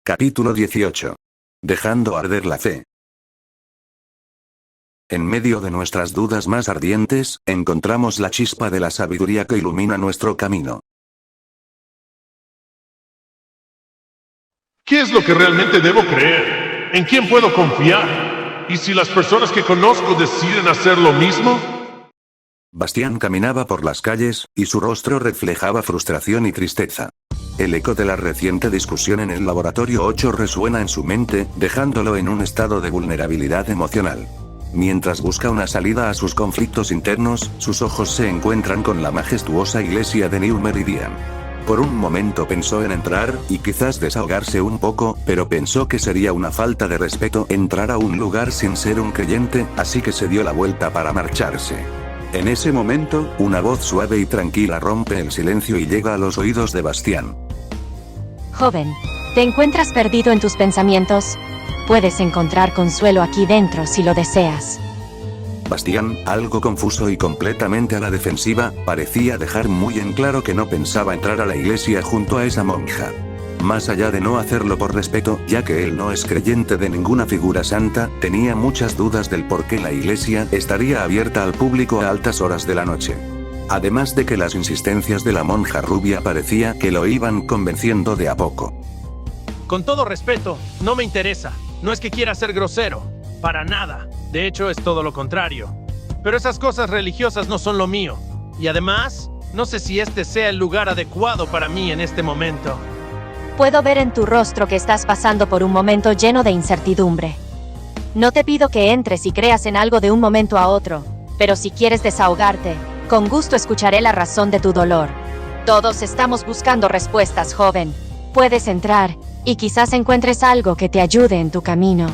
Capítulo 18. Dejando arder la fe. En medio de nuestras dudas más ardientes, encontramos la chispa de la sabiduría que ilumina nuestro camino. ¿Qué es lo que realmente debo creer? ¿En quién puedo confiar? ¿Y si las personas que conozco deciden hacer lo mismo? Bastián caminaba por las calles, y su rostro reflejaba frustración y tristeza. El eco de la reciente discusión en el laboratorio 8 resuena en su mente, dejándolo en un estado de vulnerabilidad emocional. Mientras busca una salida a sus conflictos internos, sus ojos se encuentran con la majestuosa iglesia de New Meridian. Por un momento pensó en entrar, y quizás desahogarse un poco, pero pensó que sería una falta de respeto entrar a un lugar sin ser un creyente, así que se dio la vuelta para marcharse. En ese momento, una voz suave y tranquila rompe el silencio y llega a los oídos de Bastián. Joven, ¿te encuentras perdido en tus pensamientos? Puedes encontrar consuelo aquí dentro si lo deseas. Bastián, algo confuso y completamente a la defensiva, parecía dejar muy en claro que no pensaba entrar a la iglesia junto a esa monja. Más allá de no hacerlo por respeto, ya que él no es creyente de ninguna figura santa, tenía muchas dudas del por qué la iglesia estaría abierta al público a altas horas de la noche. Además de que las insistencias de la monja rubia parecía que lo iban convenciendo de a poco. Con todo respeto, no me interesa. No es que quiera ser grosero. Para nada. De hecho, es todo lo contrario. Pero esas cosas religiosas no son lo mío. Y además, no sé si este sea el lugar adecuado para mí en este momento. Puedo ver en tu rostro que estás pasando por un momento lleno de incertidumbre. No te pido que entres y creas en algo de un momento a otro, pero si quieres desahogarte, con gusto escucharé la razón de tu dolor. Todos estamos buscando respuestas, joven. Puedes entrar, y quizás encuentres algo que te ayude en tu camino.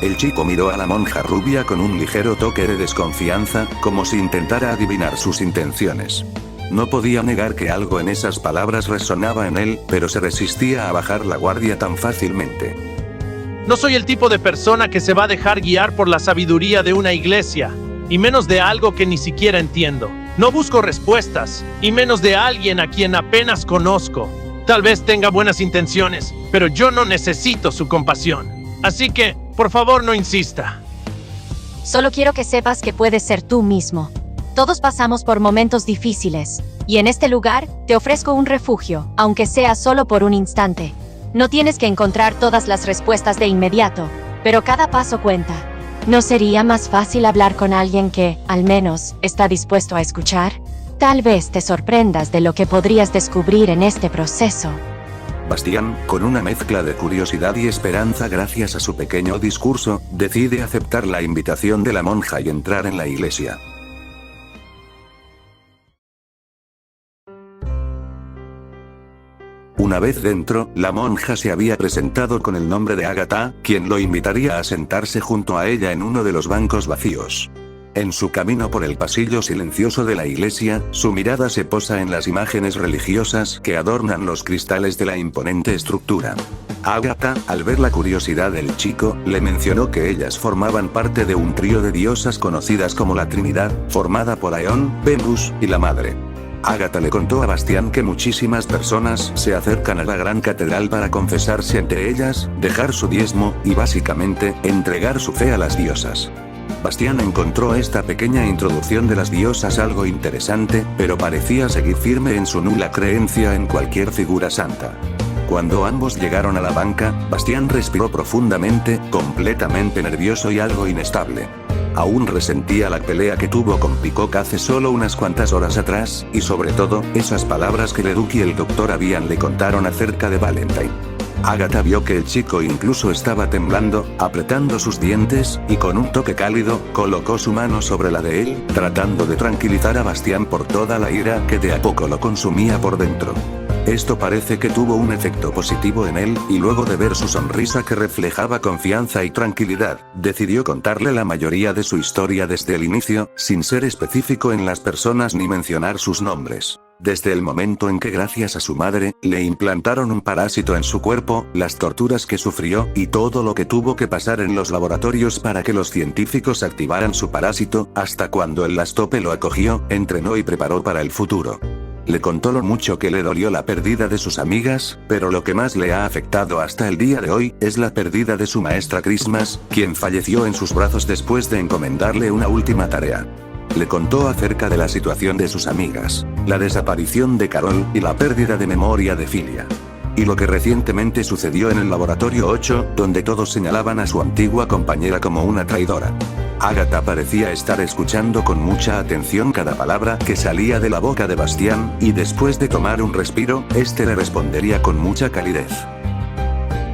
El chico miró a la monja rubia con un ligero toque de desconfianza, como si intentara adivinar sus intenciones. No podía negar que algo en esas palabras resonaba en él, pero se resistía a bajar la guardia tan fácilmente. No soy el tipo de persona que se va a dejar guiar por la sabiduría de una iglesia, y menos de algo que ni siquiera entiendo. No busco respuestas, y menos de alguien a quien apenas conozco. Tal vez tenga buenas intenciones, pero yo no necesito su compasión. Así que, por favor, no insista. Solo quiero que sepas que puedes ser tú mismo. Todos pasamos por momentos difíciles, y en este lugar, te ofrezco un refugio, aunque sea solo por un instante. No tienes que encontrar todas las respuestas de inmediato, pero cada paso cuenta. ¿No sería más fácil hablar con alguien que, al menos, está dispuesto a escuchar? Tal vez te sorprendas de lo que podrías descubrir en este proceso. Bastián, con una mezcla de curiosidad y esperanza gracias a su pequeño discurso, decide aceptar la invitación de la monja y entrar en la iglesia. Una vez dentro, la monja se había presentado con el nombre de Agatha, quien lo invitaría a sentarse junto a ella en uno de los bancos vacíos. En su camino por el pasillo silencioso de la iglesia, su mirada se posa en las imágenes religiosas que adornan los cristales de la imponente estructura. Agatha, al ver la curiosidad del chico, le mencionó que ellas formaban parte de un trío de diosas conocidas como la Trinidad, formada por Aeón, Venus y la Madre. Agatha le contó a Bastián que muchísimas personas se acercan a la gran catedral para confesarse ante ellas, dejar su diezmo, y básicamente, entregar su fe a las diosas. Bastián encontró esta pequeña introducción de las diosas algo interesante, pero parecía seguir firme en su nula creencia en cualquier figura santa. Cuando ambos llegaron a la banca, Bastián respiró profundamente, completamente nervioso y algo inestable. Aún resentía la pelea que tuvo con Peacock hace solo unas cuantas horas atrás, y sobre todo, esas palabras que Leduc y el doctor le contaron acerca de Valentine. Agatha vio que el chico incluso estaba temblando, apretando sus dientes, y con un toque cálido, colocó su mano sobre la de él, tratando de tranquilizar a Bastián por toda la ira que de a poco lo consumía por dentro. Esto parece que tuvo un efecto positivo en él, y luego de ver su sonrisa que reflejaba confianza y tranquilidad, decidió contarle la mayoría de su historia desde el inicio, sin ser específico en las personas ni mencionar sus nombres. Desde el momento en que gracias a su madre, le implantaron un parásito en su cuerpo, las torturas que sufrió, y todo lo que tuvo que pasar en los laboratorios para que los científicos activaran su parásito, hasta cuando el Lastope lo acogió, entrenó y preparó para el futuro. Le contó lo mucho que le dolió la pérdida de sus amigas, pero lo que más le ha afectado hasta el día de hoy es la pérdida de su maestra Christmas, quien falleció en sus brazos después de encomendarle una última tarea. Le contó acerca de la situación de sus amigas, la desaparición de Carol y la pérdida de memoria de Filia. Y lo que recientemente sucedió en el laboratorio 8, donde todos señalaban a su antigua compañera como una traidora. Agatha parecía estar escuchando con mucha atención cada palabra que salía de la boca de Bastián, y después de tomar un respiro, este le respondería con mucha calidez.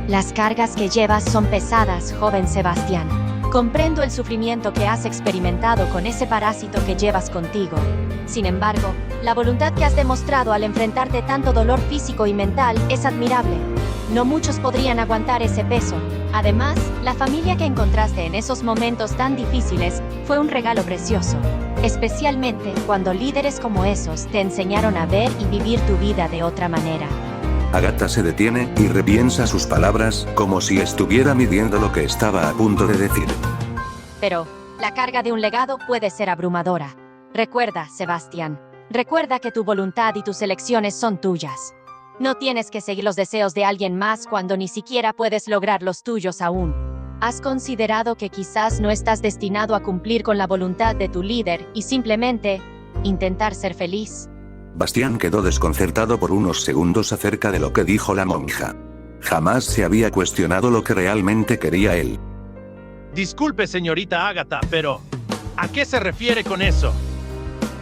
Las cargas que llevas son pesadas, joven Sebastián. Comprendo el sufrimiento que has experimentado con ese parásito que llevas contigo. Sin embargo, la voluntad que has demostrado al enfrentarte tanto dolor físico y mental es admirable. No muchos podrían aguantar ese peso. Además, la familia que encontraste en esos momentos tan difíciles fue un regalo precioso. Especialmente cuando líderes como esos te enseñaron a ver y vivir tu vida de otra manera. Agatha se detiene y repiensa sus palabras, como si estuviera midiendo lo que estaba a punto de decir. Pero, la carga de un legado puede ser abrumadora. Recuerda, Sebastián. Recuerda que tu voluntad y tus elecciones son tuyas. No tienes que seguir los deseos de alguien más cuando ni siquiera puedes lograr los tuyos aún. ¿Has considerado que quizás no estás destinado a cumplir con la voluntad de tu líder y simplemente intentar ser feliz? Bastián quedó desconcertado por unos segundos acerca de lo que dijo la monja. Jamás se había cuestionado lo que realmente quería él. Disculpe, señorita Agatha, pero ¿a qué se refiere con eso?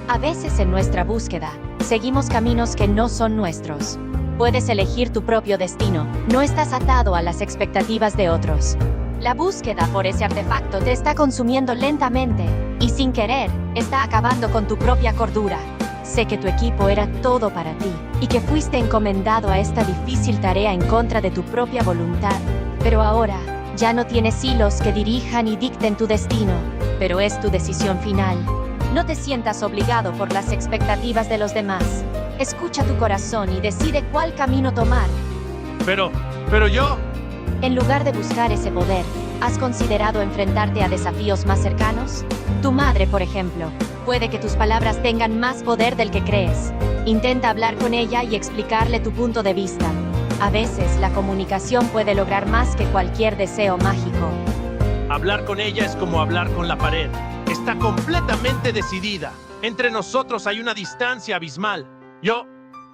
A veces en nuestra búsqueda, seguimos caminos que no son nuestros. Puedes elegir tu propio destino, no estás atado a las expectativas de otros. La búsqueda por ese artefacto te está consumiendo lentamente, y sin querer, está acabando con tu propia cordura. Sé que tu equipo era todo para ti, y que fuiste encomendado a esta difícil tarea en contra de tu propia voluntad. Pero ahora, ya no tienes hilos que dirijan y dicten tu destino, pero es tu decisión final. No te sientas obligado por las expectativas de los demás. Escucha tu corazón y decide cuál camino tomar. Pero yo... En lugar de buscar ese poder, ¿has considerado enfrentarte a desafíos más cercanos? Tu madre, por ejemplo. Puede que tus palabras tengan más poder del que crees. Intenta hablar con ella y explicarle tu punto de vista. A veces, la comunicación puede lograr más que cualquier deseo mágico. Hablar con ella es como hablar con la pared. Está completamente decidida. Entre nosotros hay una distancia abismal. Yo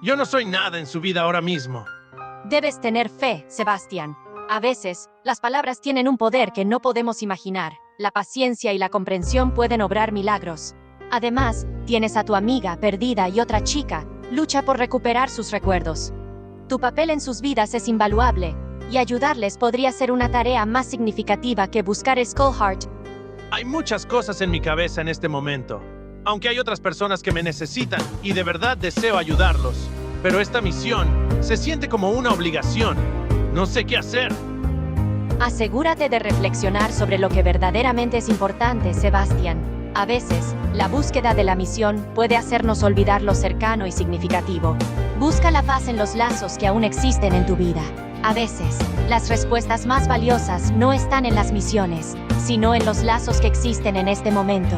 no soy nada en su vida ahora mismo. Debes tener fe, Sebastián. A veces, las palabras tienen un poder que no podemos imaginar. La paciencia y la comprensión pueden obrar milagros. Además, tienes a tu amiga perdida y otra chica. Lucha por recuperar sus recuerdos. Tu papel en sus vidas es invaluable, y ayudarles podría ser una tarea más significativa que buscar el Skull Heart. Hay muchas cosas en mi cabeza en este momento. Aunque hay otras personas que me necesitan y de verdad deseo ayudarlos. Pero esta misión se siente como una obligación. No sé qué hacer. Asegúrate de reflexionar sobre lo que verdaderamente es importante, Sebastián. A veces, la búsqueda de la misión puede hacernos olvidar lo cercano y significativo. Busca la paz en los lazos que aún existen en tu vida. A veces, las respuestas más valiosas no están en las misiones, sino en los lazos que existen en este momento.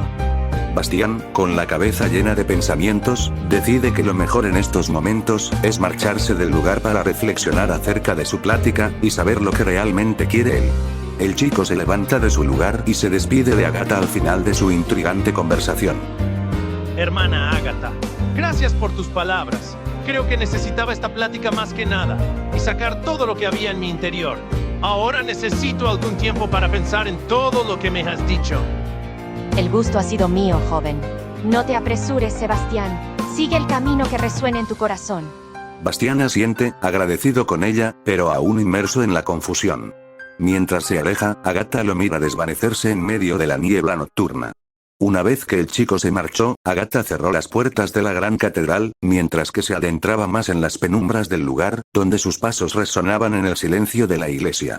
Bastián, con la cabeza llena de pensamientos, decide que lo mejor en estos momentos es marcharse del lugar para reflexionar acerca de su plática y saber lo que realmente quiere él. El chico se levanta de su lugar y se despide de Agatha al final de su intrigante conversación. Hermana Agatha, gracias por tus palabras. Creo que necesitaba esta plática más que nada y sacar todo lo que había en mi interior. Ahora necesito algún tiempo para pensar en todo lo que me has dicho. El gusto ha sido mío, joven. No te apresures, Sebastián. Sigue el camino que resuene en tu corazón. Bastián asiente, agradecido con ella, pero aún inmerso en la confusión. Mientras se aleja, Agatha lo mira desvanecerse en medio de la niebla nocturna. Una vez que el chico se marchó, Agatha cerró las puertas de la gran catedral, mientras que se adentraba más en las penumbras del lugar, donde sus pasos resonaban en el silencio de la iglesia.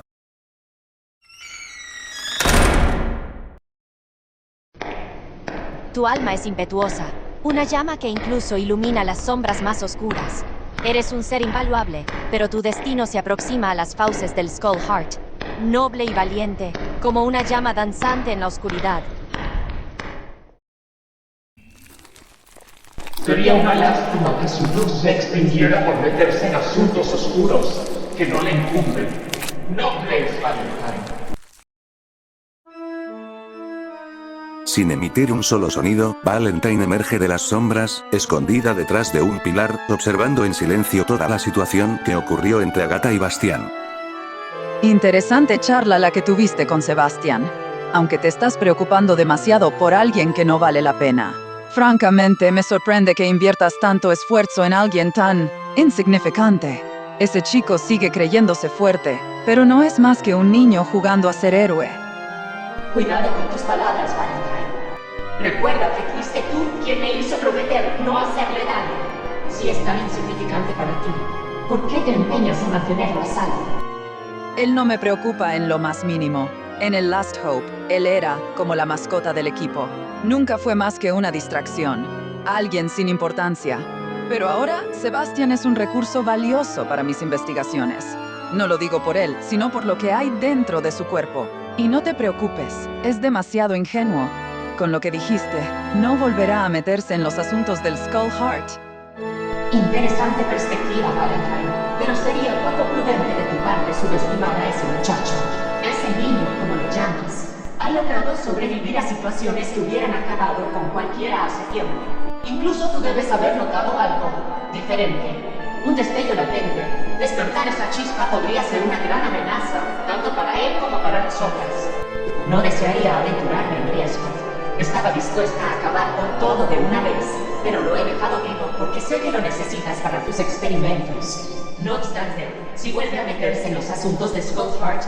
Tu alma es impetuosa, una llama que incluso ilumina las sombras más oscuras. Eres un ser invaluable, pero tu destino se aproxima a las fauces del Skull Heart. Noble y valiente, como una llama danzante en la oscuridad. Sería una lástima que su luz se extinguiera por meterse en asuntos oscuros que no le incumben. ¿No crees, Valentine? Sin emitir un solo sonido, Valentine emerge de las sombras, escondida detrás de un pilar, observando en silencio toda la situación que ocurrió entre Agatha y Bastián. Interesante charla la que tuviste con Sebastián. Aunque te estás preocupando demasiado por alguien que no vale la pena. Francamente, me sorprende que inviertas tanto esfuerzo en alguien tan insignificante. Ese chico sigue creyéndose fuerte, pero no es más que un niño jugando a ser héroe. Cuidado con tus palabras, Valentine. Recuerda que fuiste tú quien me hizo prometer no hacerle daño. Si es tan insignificante para ti, ¿por qué te empeñas en mantenerlo a salvo? Él no me preocupa en lo más mínimo. En el Last Hope, él era como la mascota del equipo. Nunca fue más que una distracción. Alguien sin importancia. Pero ahora, Sebastián es un recurso valioso para mis investigaciones. No lo digo por él, sino por lo que hay dentro de su cuerpo. Y no te preocupes, es demasiado ingenuo. Con lo que dijiste, no volverá a meterse en los asuntos del Skull Heart. Interesante perspectiva, Valentine. Pero sería poco prudente de tu parte subestimar a ese muchacho. Ese niño, como lo llamas, ha logrado sobrevivir a situaciones que hubieran acabado con cualquiera hace tiempo. Incluso tú debes haber notado algo diferente. Un destello latente. Despertar esa chispa podría ser una gran amenaza, tanto para él como para nosotras. No desearía aventurarme en riesgo. Estaba dispuesta a acabar con todo de una vez, pero lo he dejado vivo porque sé que lo necesitas para tus experimentos. No obstante, si vuelve a meterse en los asuntos de Skullheart...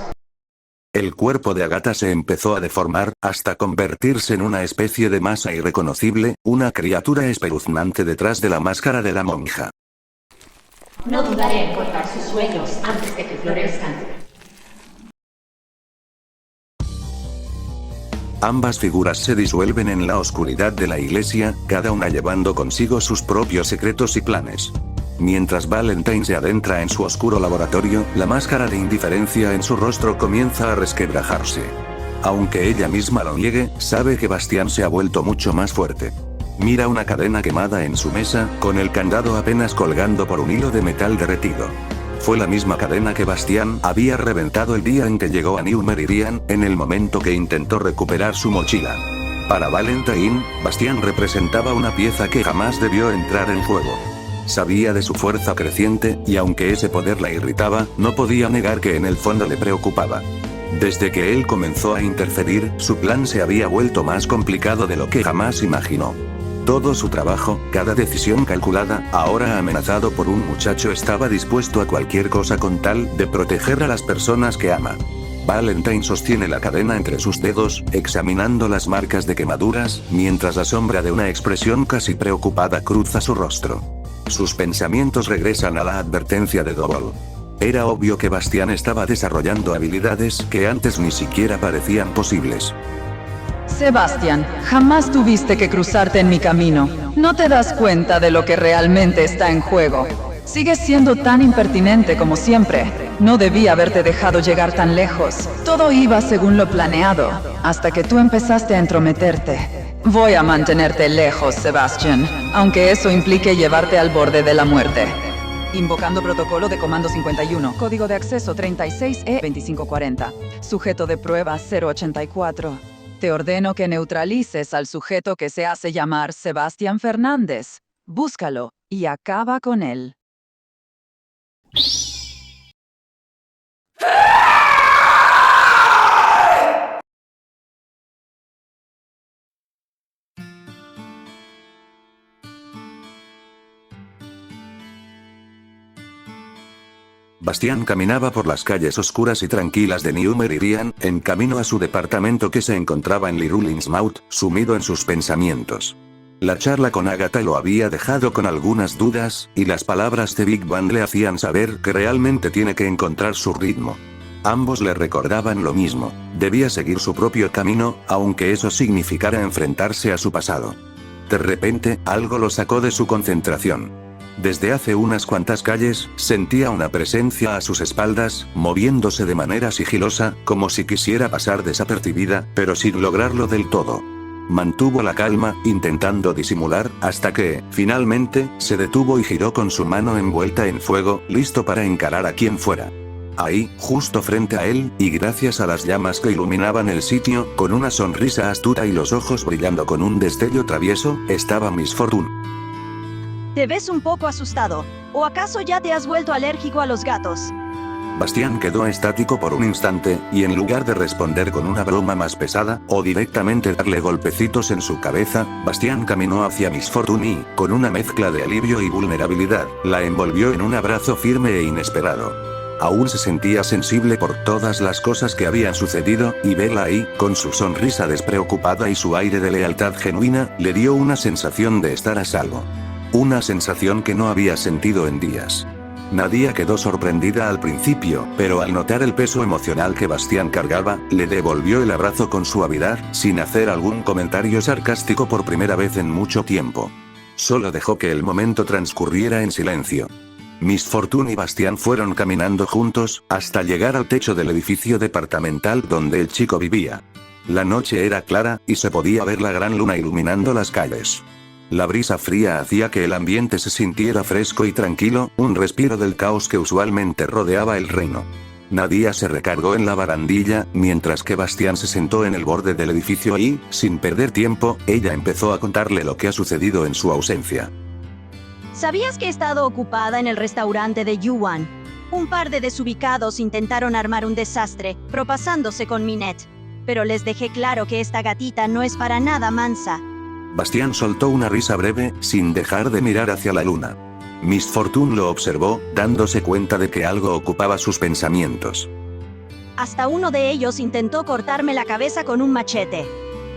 El cuerpo de Agatha se empezó a deformar, hasta convertirse en una especie de masa irreconocible, una criatura espeluznante detrás de la máscara de la monja. No dudaré en cortar sus sueños antes de que florezcan. Ambas figuras se disuelven en la oscuridad de la iglesia, cada una llevando consigo sus propios secretos y planes. Mientras Valentine se adentra en su oscuro laboratorio, la máscara de indiferencia en su rostro comienza a resquebrajarse. Aunque ella misma lo niegue, sabe que Bastián se ha vuelto mucho más fuerte. Mira una cadena quemada en su mesa, con el candado apenas colgando por un hilo de metal derretido. Fue la misma cadena que Bastián había reventado el día en que llegó a New Meridian, en el momento que intentó recuperar su mochila. Para Valentine, Bastián representaba una pieza que jamás debió entrar en juego. Sabía de su fuerza creciente, y aunque ese poder la irritaba, no podía negar que en el fondo le preocupaba. Desde que él comenzó a interferir, su plan se había vuelto más complicado de lo que jamás imaginó. Todo su trabajo, cada decisión calculada, ahora amenazado por un muchacho, estaba dispuesto a cualquier cosa con tal de proteger a las personas que ama. Valentine sostiene la cadena entre sus dedos, examinando las marcas de quemaduras, mientras la sombra de una expresión casi preocupada cruza su rostro. Sus pensamientos regresan a la advertencia de Double. Era obvio que Bastián estaba desarrollando habilidades que antes ni siquiera parecían posibles. Sebastián, jamás tuviste que cruzarte en mi camino. No te das cuenta de lo que realmente está en juego. Sigues siendo tan impertinente como siempre. No debía haberte dejado llegar tan lejos. Todo iba según lo planeado, hasta que tú empezaste a entrometerte. Voy a mantenerte lejos, Sebastián, aunque eso implique llevarte al borde de la muerte. Invocando protocolo de comando 51, código de acceso 36E2540, sujeto de prueba 084. Te ordeno que neutralices al sujeto que se hace llamar Sebastián Fernández. Búscalo y acaba con él. Bastián caminaba por las calles oscuras y tranquilas de New Meridian, en camino a su departamento que se encontraba en Lirulin's Mouth, sumido en sus pensamientos. La charla con Agatha lo había dejado con algunas dudas, y las palabras de Big Bang le hacían saber que realmente tiene que encontrar su ritmo. Ambos le recordaban lo mismo: debía seguir su propio camino, aunque eso significara enfrentarse a su pasado. De repente, algo lo sacó de su concentración. Desde hace unas cuantas calles, sentía una presencia a sus espaldas, moviéndose de manera sigilosa, como si quisiera pasar desapercibida, pero sin lograrlo del todo. Mantuvo la calma, intentando disimular, hasta que, finalmente, se detuvo y giró con su mano envuelta en fuego, listo para encarar a quien fuera. Ahí, justo frente a él, y gracias a las llamas que iluminaban el sitio, con una sonrisa astuta y los ojos brillando con un destello travieso, estaba Miss Fortune. Te ves un poco asustado. ¿O acaso ya te has vuelto alérgico a los gatos? Bastián quedó estático por un instante, y en lugar de responder con una broma más pesada, o directamente darle golpecitos en su cabeza, Bastián caminó hacia Miss Fortune y, con una mezcla de alivio y vulnerabilidad, la envolvió en un abrazo firme e inesperado. Aún se sentía sensible por todas las cosas que habían sucedido, y verla ahí, con su sonrisa despreocupada y su aire de lealtad genuina, le dio una sensación de estar a salvo. Una sensación que no había sentido en días. Nadia quedó sorprendida al principio, pero al notar el peso emocional que Bastián cargaba, le devolvió el abrazo con suavidad, sin hacer algún comentario sarcástico por primera vez en mucho tiempo. Solo dejó que el momento transcurriera en silencio. Miss Fortune y Bastián fueron caminando juntos, hasta llegar al techo del edificio departamental donde el chico vivía. La noche era clara, y se podía ver la gran luna iluminando las calles. La brisa fría hacía que el ambiente se sintiera fresco y tranquilo, un respiro del caos que usualmente rodeaba el reino. Nadia se recargó en la barandilla, mientras que Bastián se sentó en el borde del edificio y, sin perder tiempo, ella empezó a contarle lo que ha sucedido en su ausencia. ¿Sabías que he estado ocupada en el restaurante de Yuan? Un par de desubicados intentaron armar un desastre, propasándose con Minette. Pero les dejé claro que esta gatita no es para nada mansa. Bastián soltó una risa breve, sin dejar de mirar hacia la luna. Miss Fortune lo observó, dándose cuenta de que algo ocupaba sus pensamientos. Hasta uno de ellos intentó cortarme la cabeza con un machete.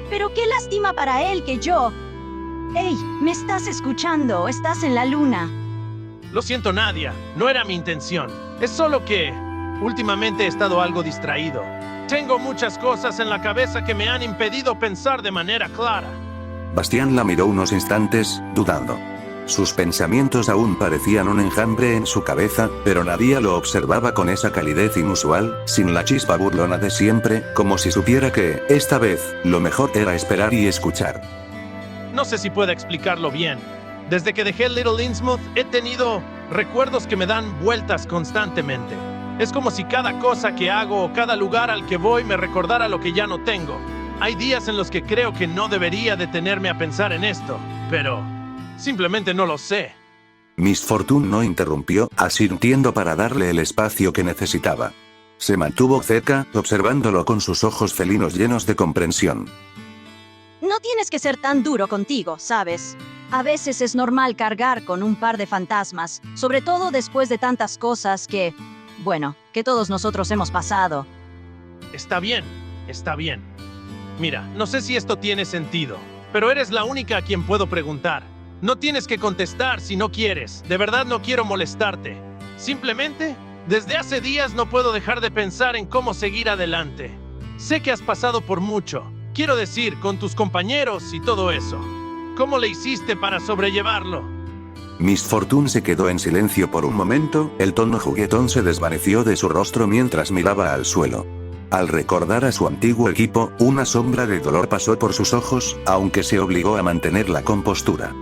Pero qué lástima para él que yo... ¡Ey! ¿Me estás escuchando? Estás en la luna. Lo siento, Nadia. No era mi intención. Es solo que... últimamente he estado algo distraído. Tengo muchas cosas en la cabeza que me han impedido pensar de manera clara. Bastián la miró unos instantes, dudando. Sus pensamientos aún parecían un enjambre en su cabeza, pero Nadia lo observaba con esa calidez inusual, sin la chispa burlona de siempre, como si supiera que, esta vez, lo mejor era esperar y escuchar. No sé si puedo explicarlo bien. Desde que dejé Little Innsmouth, he tenido recuerdos que me dan vueltas constantemente. Es como si cada cosa que hago o cada lugar al que voy me recordara lo que ya no tengo. Hay días en los que creo que no debería detenerme a pensar en esto, pero simplemente no lo sé. Miss Fortune no interrumpió, asintiendo para darle el espacio que necesitaba. Se mantuvo cerca, observándolo con sus ojos felinos llenos de comprensión. No tienes que ser tan duro contigo, ¿sabes? A veces es normal cargar con un par de fantasmas, sobre todo después de tantas cosas que, bueno, que todos nosotros hemos pasado. Está bien, está bien. Mira, no sé si esto tiene sentido, pero eres la única a quien puedo preguntar. No tienes que contestar si no quieres. De verdad no quiero molestarte. Simplemente, desde hace días no puedo dejar de pensar en cómo seguir adelante. Sé que has pasado por mucho. Quiero decir, con tus compañeros y todo eso. ¿Cómo le hiciste para sobrellevarlo? Miss Fortune se quedó en silencio por un momento, el tono juguetón se desvaneció de su rostro mientras miraba al suelo. Al recordar a su antiguo equipo, una sombra de dolor pasó por sus ojos, aunque se obligó a mantener la compostura.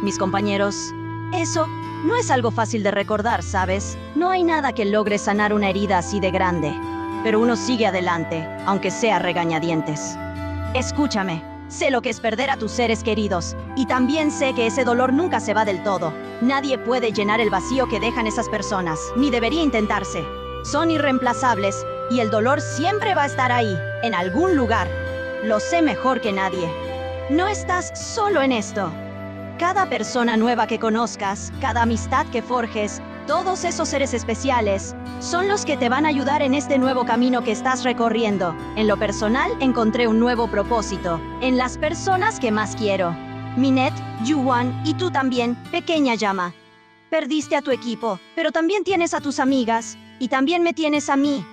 Mis compañeros, eso no es algo fácil de recordar, ¿sabes? No hay nada que logre sanar una herida así de grande. Pero uno sigue adelante, aunque sea regañadientes. Escúchame, sé lo que es perder a tus seres queridos, y también sé que ese dolor nunca se va del todo. Nadie puede llenar el vacío que dejan esas personas, ni debería intentarse. Son irreemplazables, y el dolor siempre va a estar ahí, en algún lugar. Lo sé mejor que nadie. No estás solo en esto. Cada persona nueva que conozcas, cada amistad que forjes, todos esos seres especiales, son los que te van a ayudar en este nuevo camino que estás recorriendo. En lo personal, encontré un nuevo propósito, en las personas que más quiero. Minette, Yuan y tú también, pequeña llama. Perdiste a tu equipo, pero también tienes a tus amigas, y también me tienes a mí.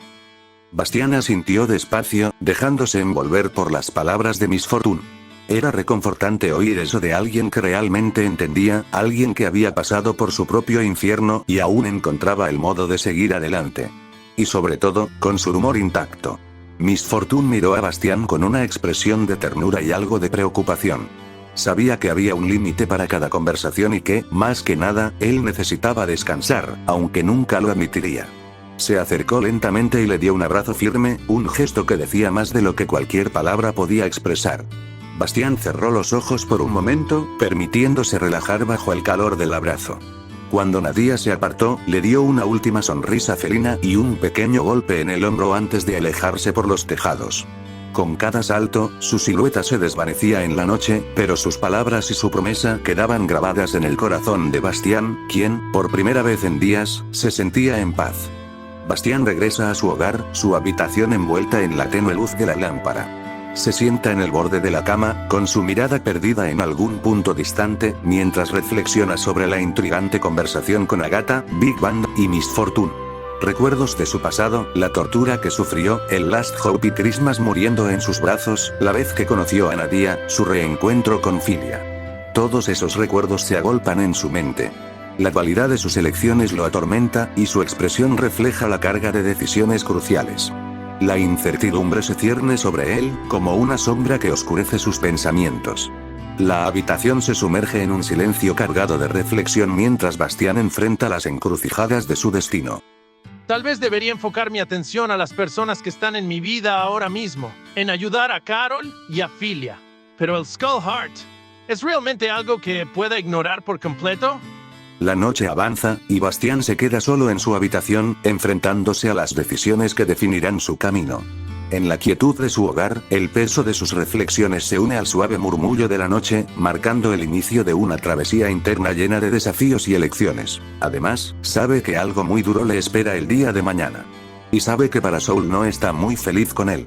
Bastián asintió despacio, dejándose envolver por las palabras de Miss Fortune. Era reconfortante oír eso de alguien que realmente entendía, alguien que había pasado por su propio infierno y aún encontraba el modo de seguir adelante. Y sobre todo, con su humor intacto. Miss Fortune miró a Bastián con una expresión de ternura y algo de preocupación. Sabía que había un límite para cada conversación y que, más que nada, él necesitaba descansar, aunque nunca lo admitiría. Se acercó lentamente y le dio un abrazo firme, un gesto que decía más de lo que cualquier palabra podía expresar. Bastián cerró los ojos por un momento, permitiéndose relajar bajo el calor del abrazo. Cuando Nadia se apartó, le dio una última sonrisa felina y un pequeño golpe en el hombro antes de alejarse por los tejados. Con cada salto, su silueta se desvanecía en la noche, pero sus palabras y su promesa quedaban grabadas en el corazón de Bastián, quien, por primera vez en días, se sentía en paz. Bastián regresa a su hogar, su habitación envuelta en la tenue luz de la lámpara. Se sienta en el borde de la cama, con su mirada perdida en algún punto distante, mientras reflexiona sobre la intrigante conversación con Agatha, Big Bang y Miss Fortune. Recuerdos de su pasado, la tortura que sufrió, el Last Hope y Christmas muriendo en sus brazos, la vez que conoció a Nadia, su reencuentro con Filia. Todos esos recuerdos se agolpan en su mente. La dualidad de sus elecciones lo atormenta, y su expresión refleja la carga de decisiones cruciales. La incertidumbre se cierne sobre él, como una sombra que oscurece sus pensamientos. La habitación se sumerge en un silencio cargado de reflexión mientras Bastián enfrenta las encrucijadas de su destino. Tal vez debería enfocar mi atención a las personas que están en mi vida ahora mismo, en ayudar a Carol y a Filia. Pero el Skull Heart, ¿es realmente algo que pueda ignorar por completo? La noche avanza, y Bastián se queda solo en su habitación, enfrentándose a las decisiones que definirán su camino. En la quietud de su hogar, el peso de sus reflexiones se une al suave murmullo de la noche, marcando el inicio de una travesía interna llena de desafíos y elecciones. Además, sabe que algo muy duro le espera el día de mañana. Y sabe que para Soul no está muy feliz con él.